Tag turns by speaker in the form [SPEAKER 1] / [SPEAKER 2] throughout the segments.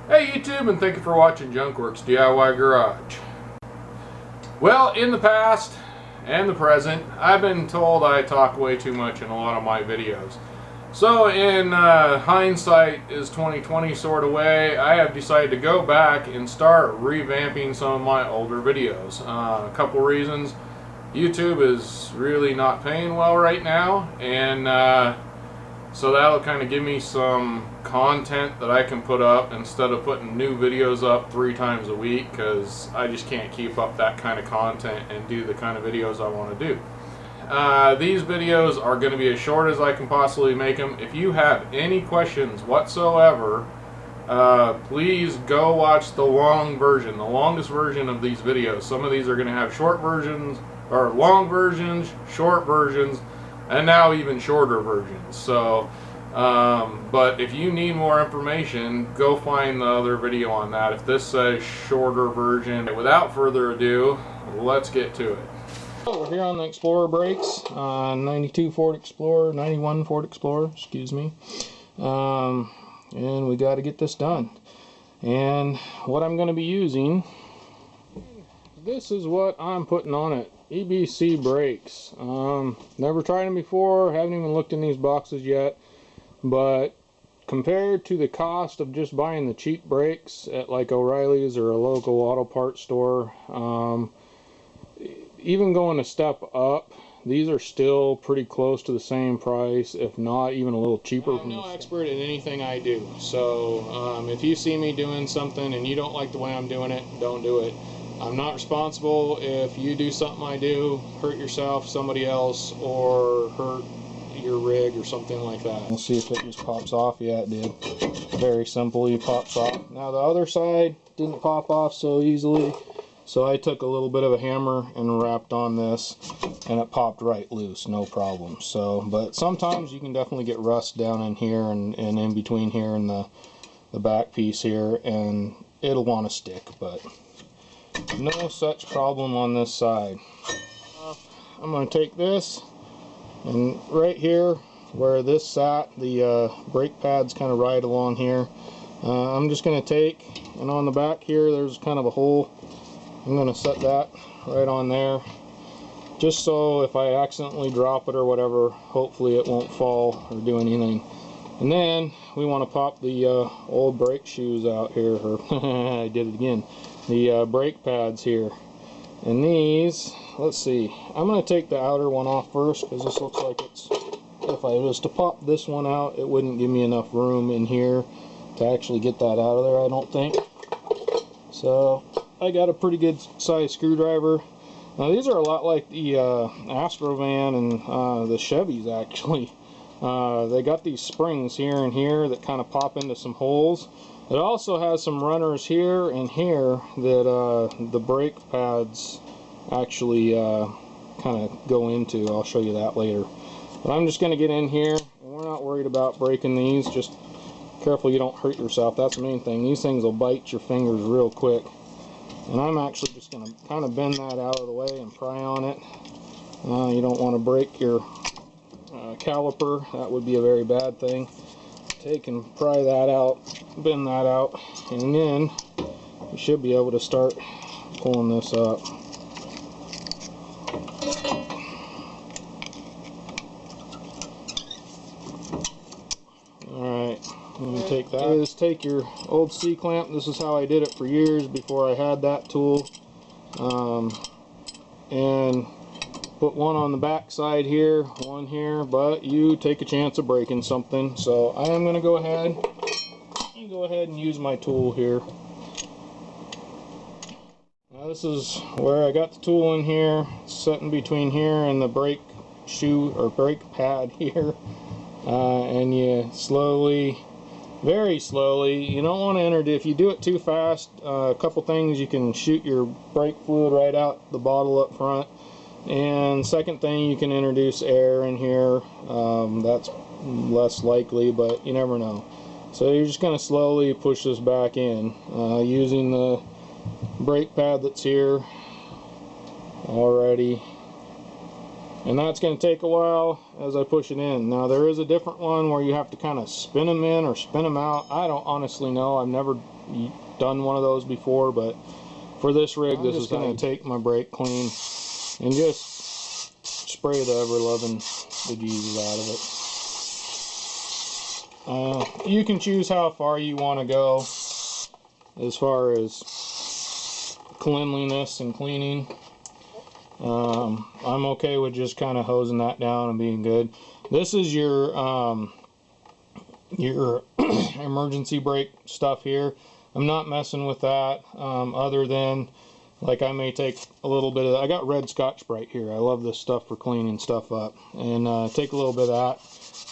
[SPEAKER 1] Hey YouTube, and thank you for watching Junkworks DIY Garage. Well, in the past and the present, I've been told I talk way too much in a lot of my videos. So in hindsight is 2020 sort of way, I have decided to go back and start revamping some of my older videos. A couple reasons. YouTube is really not paying well right now, and so that'll kind of give me some content that I can put up instead of putting new videos up 3 times a week, because I just can't keep up that kind of content and do the kind of videos I want to do. These videos are going to be as short as I can possibly make them. If you have any questions whatsoever, please go watch the long version, the longest version of these videos. Some of these are going to have short versions, or long versions, short versions, and now even shorter versions. So but if you need more information, go find the other video on that. If this says shorter version, without further ado, let's get to it. We're here on the Explorer brakes, 92 Ford Explorer, 91 Ford Explorer, excuse me, and we got to get this done. And what I'm going to be using, this is what I'm putting on it. EBC brakes. Never tried them before, haven't even looked in these boxes yet, but compared to the cost of just buying the cheap brakes at like O'Reilly's or a local auto parts store, even going a step up, these are still pretty close to the same price, if not even a little cheaper. I'm no expert in anything I do, so if you see me doing something and you don't like the way I'm doing it, don't do it. I'm not responsible if you do something I do, hurt yourself, somebody else, or hurt your rig or something like that. We'll see if it just pops off. Yeah, it did. Very simply pops off. Now the other side didn't pop off so easily, so I took a little bit of a hammer and wrapped on this, and it popped right loose, no problem. So, but sometimes you can definitely get rust down in here and in between here and the back piece here, and it'll want to stick, but no such problem on this side. I'm going to take this, and right here where this sat, the brake pads kind of ride along here. I'm just going to take, and on the back here there's kind of a hole. I'm going to set that right on there, just so if I accidentally drop it or whatever, hopefully it won't fall or do anything. And then we want to pop the old brake shoes out here, or I did it again, the brake pads here. And these, let's see, I'm going to take the outer one off first, because this looks like it's, if I was to pop this one out, it wouldn't give me enough room in here to actually get that out of there, I don't think. So I got a pretty good size screwdriver. Now these are a lot like the Astrovan and the Chevys actually. They got these springs here and here that kind of pop into some holes. It also has some runners here and here that the brake pads actually kind of go into. I'll show you that later. But I'm just going to get in here, and we're not worried about breaking these. Just careful you don't hurt yourself. That's the main thing. These things will bite your fingers real quick. And I'm actually just going to kind of bend that out of the way and pry on it. You don't want to break your caliper. That would be a very bad thing. Take and pry that out, bend that out, and then you should be able to start pulling this up. Alright, let me take that. Is take your old C-clamp. This is how I did it for years before I had that tool. And put one on the back side here, one here, but you take a chance of breaking something. So I am going to go ahead and use my tool here. Now this is where I got the tool in here, set in between here and the brake shoe or brake pad here. And you slowly, very slowly, you don't want to enter it. If you do it too fast, a couple things, you can shoot your brake fluid right out the bottle up front. And second thing, you can introduce air in here. That's less likely, but you never know. So you're just going to slowly push this back in using the brake pad that's here already. And that's going to take a while as I push it in. Now there is a different one where you have to kind of spin them in or spin them out. I don't honestly know. I've never done one of those before, but for this rig, this is going to take my brake clean and just spray the ever-loving bejesus out of it. You can choose how far you want to go as far as cleanliness and cleaning. I'm okay with just kind of hosing that down and being good. This is your emergency brake stuff here. I'm not messing with that, other than, like, I may take a little bit of, I got red Scotch-Brite here. I love this stuff for cleaning stuff up. And take a little bit of that,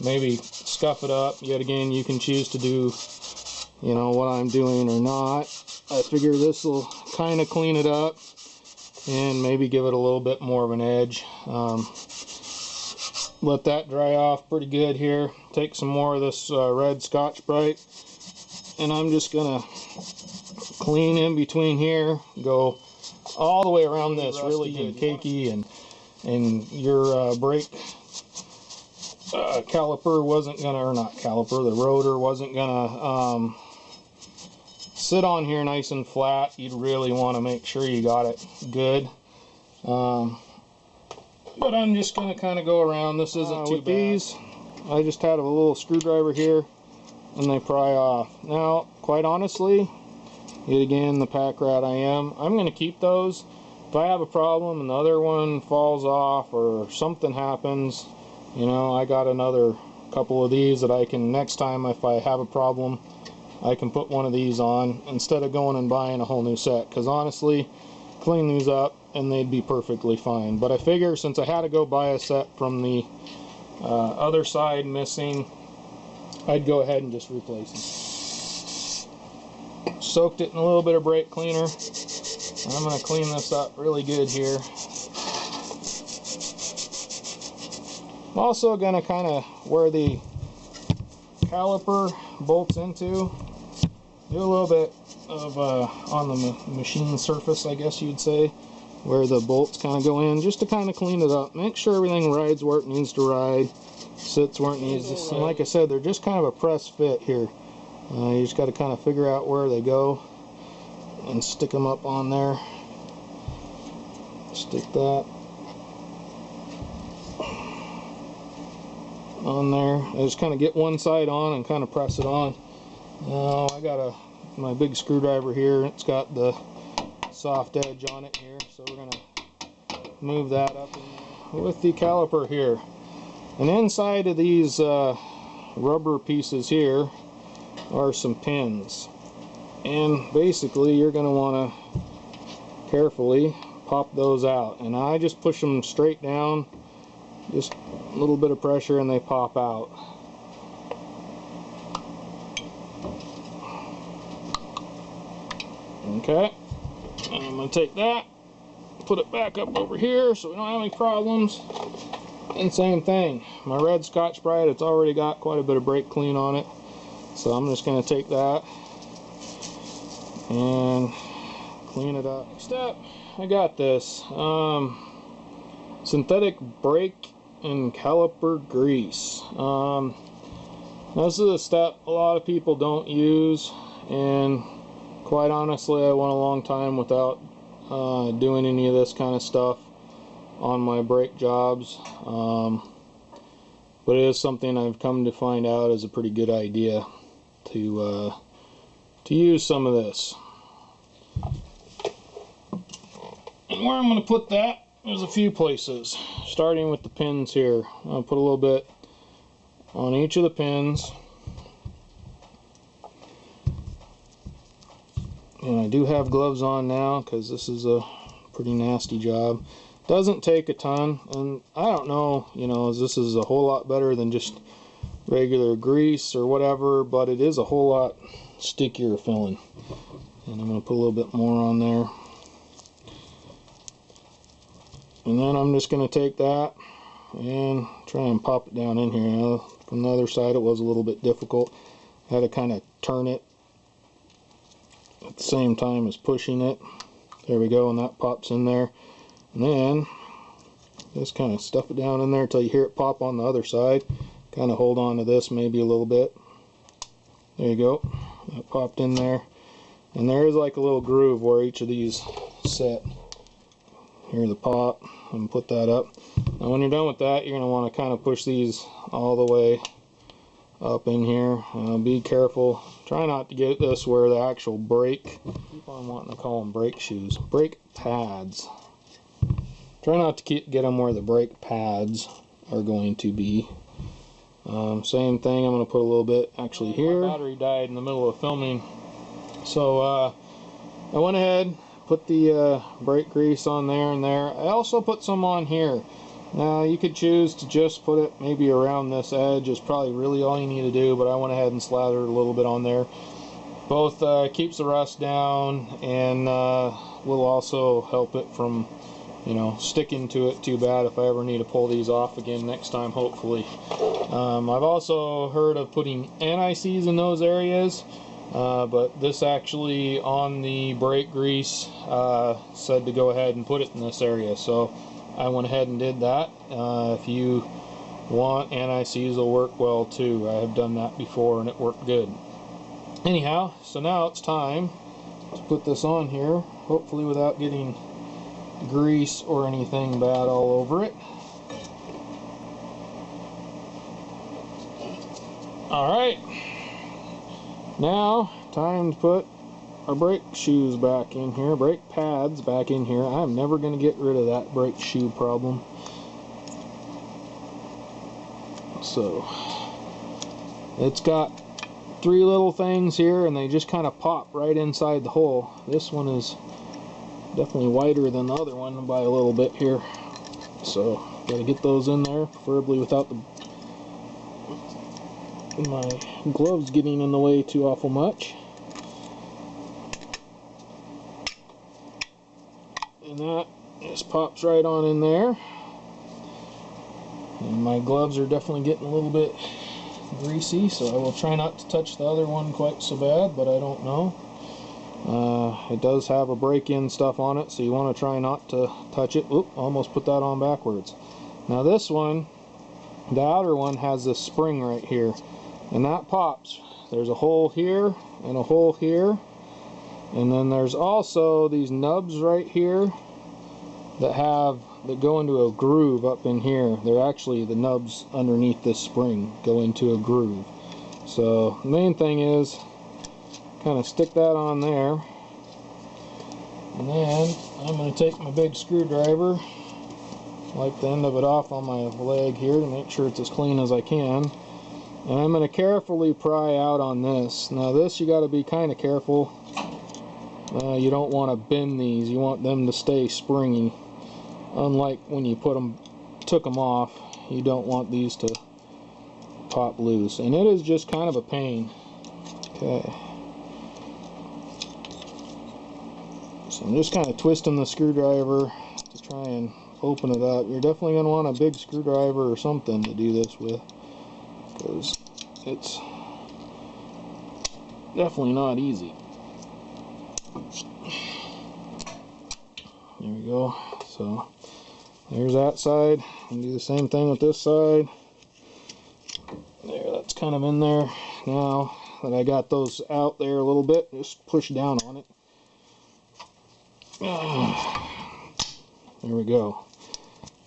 [SPEAKER 1] maybe scuff it up. Yet again, you can choose to do, you know, what I'm doing or not. I figure this will kind of clean it up and maybe give it a little bit more of an edge. Let that dry off pretty good here. Take some more of this red Scotch-Brite, and I'm just gonna clean in between here, go all the way around this, really good, cakey, and your brake caliper wasn't gonna, or not caliper, the rotor wasn't gonna sit on here nice and flat. You'd really want to make sure you got it good. But I'm just going to kind of go around. This isn't too bad. These, I just had a little screwdriver here and they pry off. Now, quite honestly, yet again, the pack rat I am, I'm going to keep those. If I have a problem and the other one falls off or something happens, you know, I got another couple of these that I can, next time if I have a problem, I can put one of these on instead of going and buying a whole new set, because honestly, clean these up and they'd be perfectly fine. But I figure since I had to go buy a set from the other side missing, I'd go ahead and just replace them. Soaked it in a little bit of brake cleaner. I'm going to clean this up really good here. I'm also going to kind of, where the caliper bolts into, do a little bit of on the machine surface, I guess you'd say, where the bolts kind of go in, just to kind of clean it up. Make sure everything rides where it needs to ride, sits where it needs to sit. And like I said, they're just kind of a press fit here. You just got to kind of figure out where they go and stick them up on there. Stick that on there. I just kind of get one side on and kind of press it on. Now I got my big screwdriver here. It's got the soft edge on it here, so we're gonna move that up in there with the caliper here. And inside of these rubber pieces here are some pins, and basically you're gonna want to carefully pop those out. And I just push them straight down, just a little bit of pressure, and they pop out. Okay, I'm going to take that, put it back up over here so we don't have any problems. And same thing, my red Scotch-Brite, it's already got quite a bit of brake clean on it. So I'm just going to take that and clean it up. Next up, I got this synthetic brake and caliper grease. This is a step a lot of people don't use, and quite honestly, I went a long time without doing any of this kind of stuff on my brake jobs, but it is something I've come to find out is a pretty good idea to use some of this. And where I'm going to put that, there's a few places, starting with the pins here. I'll put a little bit on each of the pins. And I do have gloves on now because this is a pretty nasty job. Doesn't take a ton, and I don't know, you know, this is a whole lot better than just regular grease or whatever, but it is a whole lot stickier feeling. And I'm going to put a little bit more on there. And then I'm just going to take that and try and pop it down in here. Now, from the other side it was a little bit difficult. I had to kind of turn it at the same time as pushing it. There we go, and that pops in there. And then Just kind of stuff it down in there until you hear it pop on the other side. Kind of hold on to this maybe a little bit. There you go. That popped in there. And there is like a little groove where each of these sit. Here's the pop. And put that up. Now when you're done with that, you're going to want to kind of push these all the way up in here. Be careful. Try not to get this where the actual brake, keep on wanting to call them brake shoes, brake pads. Try not to get them where the brake pads are going to be. Same thing, I'm going to put a little bit actually here. My battery died in the middle of filming, so I went ahead, put the brake grease on there and there. I also put some on here. Now you could choose to just put it maybe around this edge, is probably really all you need to do, but I went ahead and slathered a little bit on there. Both keeps the rust down and will also help it from, you know, sticking to it too bad if I ever need to pull these off again next time, hopefully. I've also heard of putting anti-seize in those areas, but this actually on the brake grease said to go ahead and put it in this area, so I went ahead and did that. If you want, anti-seize will work well too. I have done that before and it worked good. Anyhow, so now it's time to put this on here, hopefully without getting grease or anything bad all over it. Alright, now time to put our brake shoes back in here, brake pads back in here. I'm never going to get rid of that brake shoe problem. So it's got 3 little things here and they just kind of pop right inside the hole. This one is definitely wider than the other one by a little bit here, so gotta get those in there, preferably without my gloves getting in the way too awful much. And that just pops right on in there. And my gloves are definitely getting a little bit greasy, so I will try not to touch the other one quite so bad, but I don't know. It does have a break-in stuff on it, so you want to try not to touch it. Oop, almost put that on backwards. Now this one, the outer one, has this spring right here, and that pops. There's a hole here and a hole here, and then there's also these nubs right here that go into a groove up in here. They're actually the nubs underneath this spring go into a groove. So the main thing is kind of stick that on there, and then I'm going to take my big screwdriver, wipe the end of it off on my leg here to make sure it's as clean as I can, and I'm going to carefully pry out on this. Now this, you got to be kind of careful. You don't want to bend these, you want them to stay springy. Unlike when you took them off, you don't want these to pop loose, and it is just kind of a pain. Okay, so I'm just kind of twisting the screwdriver to try and open it up. You're definitely going to want a big screwdriver or something to do this with, because it's definitely not easy. There we go. So there's that side, and do the same thing with this side. There, that's kind of in there. Now that I got those out there a little bit, just push down on it. There we go,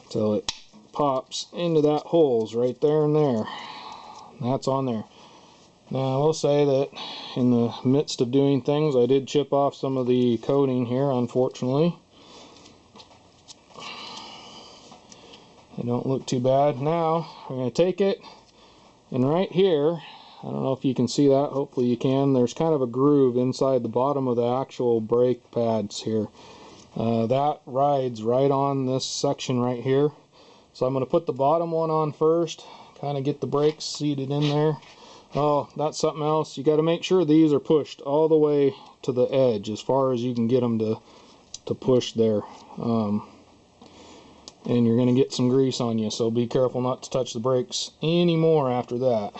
[SPEAKER 1] until it pops into that holes right there and there. That's on there. Now I will say that in the midst of doing things, I did chip off some of the coating here, unfortunately. They don't look too bad. Now we're going to take it, and right here, I don't know if you can see that, hopefully you can, there's kind of a groove inside the bottom of the actual brake pads here. That rides right on this section right here. So I'm going to put the bottom one on first, kind of get the brakes seated in there. Oh, that's something else. You got to make sure these are pushed all the way to the edge, as far as you can get them to push there. And you're going to get some grease on you, so be careful not to touch the brakes anymore after that.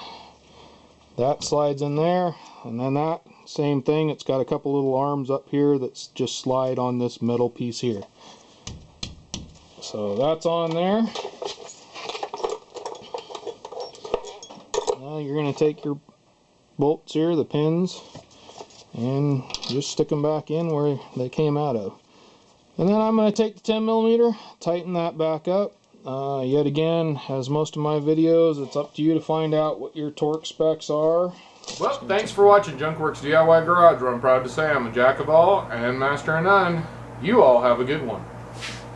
[SPEAKER 1] That slides in there, and then that same thing, it's got a couple little arms up here that's just slide on this metal piece here. So that's on there. Now you're going to take your bolts here, the pins, and just stick them back in where they came out of. And then I'm going to take the 10mm, tighten that back up. Yet again, as most of my videos, it's up to you to find out what your torque specs are. Well, thanks for watching Junkworks DIY Garage, where I'm proud to say I'm a jack of all and master of none. You all have a good one.